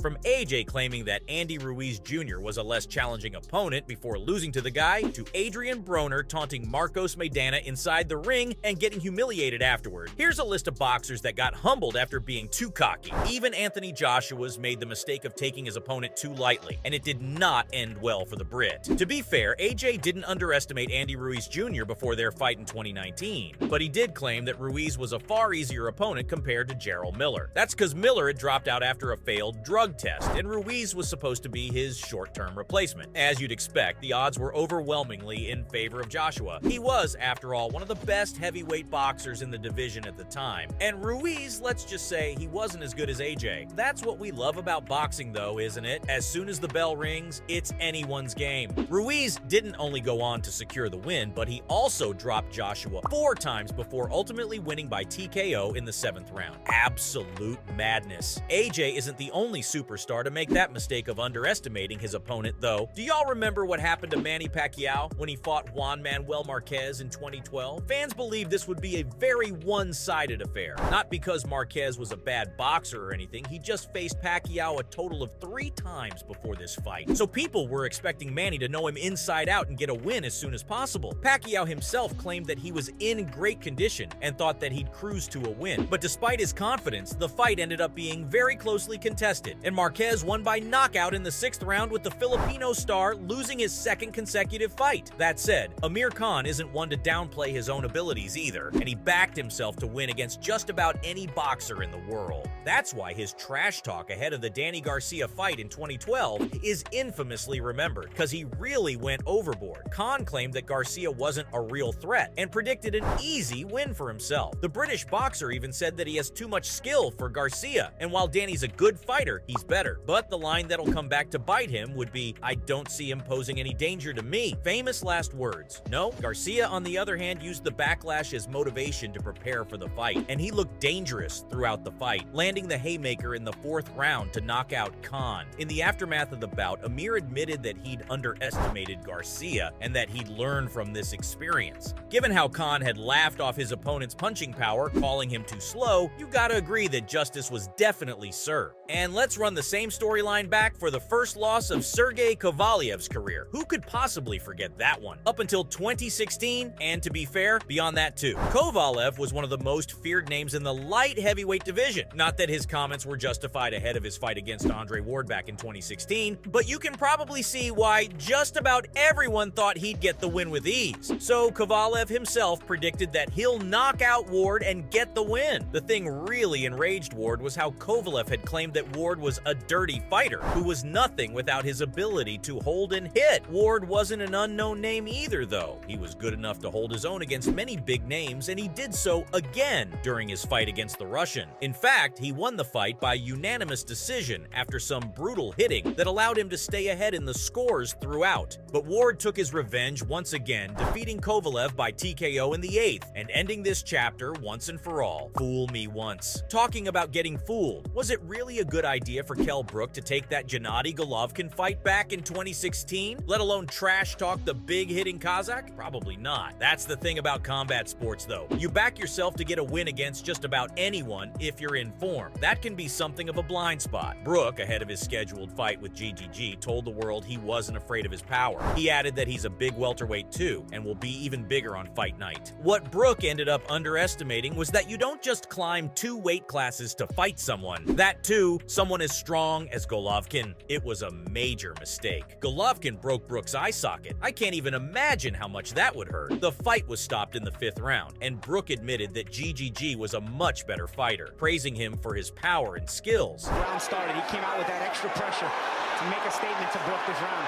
From AJ claiming that Andy Ruiz Jr. was a less challenging opponent before losing to the guy, to Adrian Broner taunting Marcos Maidana inside the ring and getting humiliated afterward. Here's a list of boxers that got humbled after being too cocky. Even Anthony Joshua's made the mistake of taking his opponent too lightly, and it did not end well for the Brit. To be fair, AJ didn't underestimate Andy Ruiz Jr. before their fight in 2019, but he did claim that Ruiz was a far easier opponent compared to Jarrell Miller. That's because Miller had dropped out after a failed drug test, and Ruiz was supposed to be his short-term replacement. As you'd expect, the odds were overwhelmingly in favor of Joshua. He was, after all, one of the best heavyweight boxers in the division at the time, and Ruiz, let's just say, he wasn't as good as AJ. That's what we love about boxing though, isn't it? As soon as the bell rings, it's anyone's game. Ruiz didn't only go on to secure the win, but he also dropped Joshua 4 times before ultimately winning by TKO in the 7th round. Absolute madness. AJ isn't the only superstar to make that mistake of underestimating his opponent though. Do y'all remember what happened to Manny Pacquiao when he fought Juan Manuel Marquez in 2012? Fans believed this would be a very one-sided affair. Not because Marquez was a bad boxer or anything, he just faced Pacquiao a total of 3 times before this fight. So people were expecting Manny to know him inside out and get a win as soon as possible. Pacquiao himself claimed that he was in great condition and thought that he'd cruise to a win. But despite his confidence, the fight ended up being very closely contested, and Marquez won by knockout in the 6th round with the Filipino star losing his 2nd consecutive fight. That said, Amir Khan isn't one to downplay his own abilities either, and he backed himself to win against just about any boxer in the world. That's why his trash talk ahead of the Danny Garcia fight in 2012 is infamously remembered, because he really went overboard. Khan claimed that Garcia wasn't a real threat and predicted an easy win for himself. The British boxer even said that he has too much skill for Garcia, and while Danny's a good fighter, he's better. But the line that'll come back to bite him would be, "I don't see him posing any danger to me." Famous last words. No, Garcia, on the other hand, used the backlash as motivation to prepare for the fight, and he looked dangerous throughout the fight, landing the haymaker in the 4th round to knock out Khan. In the aftermath of the bout, Amir admitted that he'd underestimated Garcia and that he'd learned from this experience. Given how Khan had laughed off his opponent's punching power, calling him too slow, you gotta agree that justice was definitely served. And let's run the same storyline back for the first loss of Sergey Kovaliev's career. Who could possibly forget that one? Up until 2016, and to be fair, beyond that too. Kovalev was one of the most feared names in the light heavyweight division. Not that his comments were justified ahead of his fight against Andre Ward back in 2016, but you can probably see why just about everyone thought he'd get the win with ease. So Kovalev himself predicted that he'll knock out Ward and get the win. The thing really enraged Ward was how Kovalev had claimed that Ward was a dirty fighter who was nothing without his ability to hold and hit. Ward wasn't an unknown name either though. He was good enough to hold his own against many big names, and he did so again during his fight against the Russian. In fact, he won the fight by unanimous decision after some brutal hitting that allowed him to stay ahead in the scores throughout. But Ward took his revenge once again, defeating Kovalev by TKO in the 8th and ending this chapter once and for all. Fool me once. Talking about getting fooled, was it really a good idea for Kell Brook to take that Gennady Golovkin fight back in 2016, let alone trash talk the big hitting Kazakh? Probably not. That's the thing about combat sports though. You back yourself to get a win against just about anyone if you're in form. That can be something of a blind spot. Brook, ahead of his scheduled fight with GGG, told the world he wasn't afraid of his power. He added that he's a big welterweight too, and will be even bigger on fight night. What Brook ended up underestimating was that you don't just climb 2 weight classes to fight someone. That too, someone as strong as Golovkin. It was a major mistake. Golovkin broke Brook's eye socket. I can't even imagine how much that would hurt. The fight was stopped in the 5th round, and Brook admitted that GGG was a much better fighter, praising him for his power and skills. The round started, he came out with that extra pressure to make a statement to Brook this round.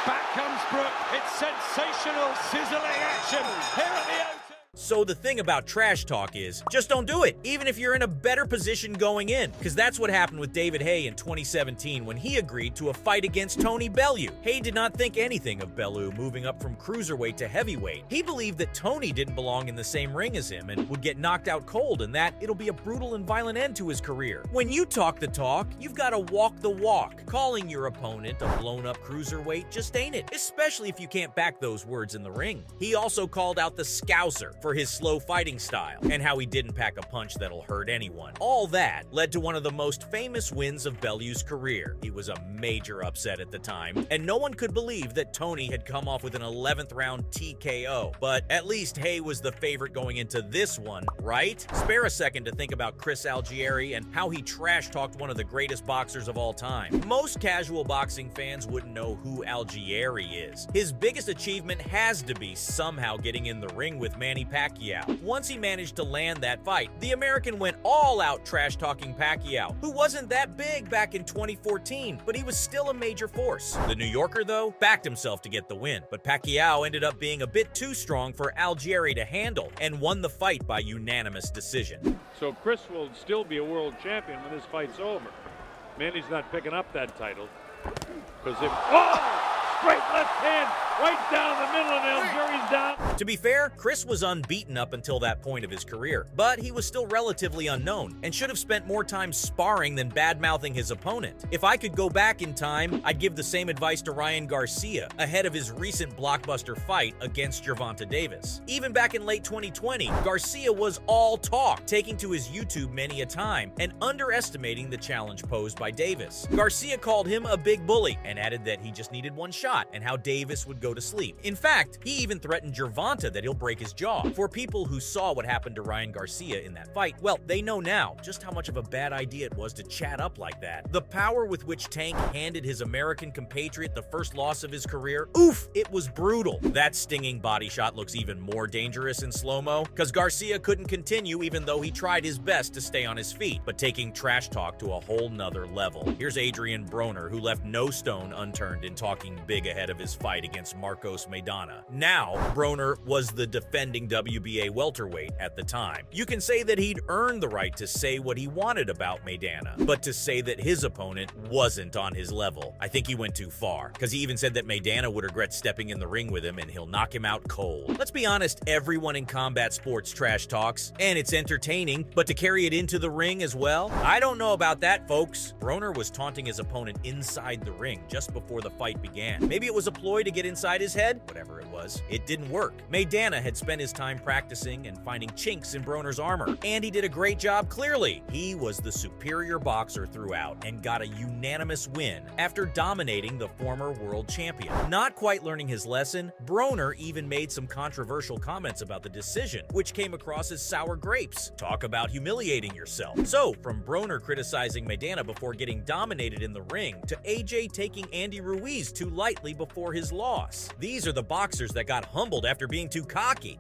Back comes Brook. It's sensational, sizzling action here at the O2. So the thing about trash talk is, just don't do it, even if you're in a better position going in, because that's what happened with David Haye in 2017 when he agreed to a fight against Tony Bellew. Haye did not think anything of Bellew moving up from cruiserweight to heavyweight. He believed that Tony didn't belong in the same ring as him and would get knocked out cold, and that it'll be a brutal and violent end to his career. When you talk the talk, you've got to walk the walk. Calling your opponent a blown-up cruiserweight just ain't it, especially if you can't back those words in the ring. He also called out the Scouser for for his slow fighting style, and how he didn't pack a punch that'll hurt anyone. All that led to one of the most famous wins of Bellew's career. He was a major upset at the time, and no one could believe that Tony had come off with an 11th round TKO. But at least Hay was the favorite going into this one, right? Spare a second to think about Chris Algieri and how he trash-talked one of the greatest boxers of all time. Most casual boxing fans wouldn't know who Algieri is. His biggest achievement has to be somehow getting in the ring with Manny Pacquiao. Once he managed to land that fight, the American went all out trash-talking Pacquiao, who wasn't that big back in 2014, but he was still a major force. The New Yorker, though, backed himself to get the win, but Pacquiao ended up being a bit too strong for Algieri to handle and won the fight by unanimous decision. So Chris will still be a world champion when this fight's over. Manny's not picking up that title. Because if... Oh! Straight left hand, right down the middle, and Algieri's down. To be fair, Chris was unbeaten up until that point of his career, but he was still relatively unknown and should have spent more time sparring than bad-mouthing his opponent. If I could go back in time, I'd give the same advice to Ryan Garcia ahead of his recent blockbuster fight against Gervonta Davis. Even back in late 2020, Garcia was all talk, taking to his YouTube many a time and underestimating the challenge posed by Davis. Garcia called him a big bully and added that he just needed one shot and how Davis would go to sleep. In fact, he even threatened Gervonta that he'll break his jaw. For people who saw what happened to Ryan Garcia in that fight, well, they know now just how much of a bad idea it was to chat up like that. The power with which Tank handed his American compatriot the first loss of his career, oof, it was brutal. That stinging body shot looks even more dangerous in slow-mo, because Garcia couldn't continue even though he tried his best to stay on his feet, but taking trash talk to a whole nother level. Here's Adrian Broner, who left no stone unturned in talking big ahead of his fight against Marcos Maidana. Now, Broner was the defending WBA welterweight at the time. You can say that he'd earned the right to say what he wanted about Maidana, but to say that his opponent wasn't on his level, I think he went too far, because he even said that Maidana would regret stepping in the ring with him and he'll knock him out cold. Let's be honest, everyone in combat sports trash talks, and it's entertaining, but to carry it into the ring as well? I don't know about that, folks. Broner was taunting his opponent inside the ring just before the fight began. Maybe it was a ploy to get inside his head? Whatever it was, it didn't work. Maidana had spent his time practicing and finding chinks in Broner's armor, and he did a great job clearly. He was the superior boxer throughout and got a unanimous win after dominating the former world champion. Not quite learning his lesson, Broner even made some controversial comments about the decision, which came across as sour grapes. Talk about humiliating yourself. So, from Broner criticizing Maidana before getting dominated in the ring, to AJ taking Andy Ruiz too lightly before his loss. These are the boxers that got humbled after being too cocky.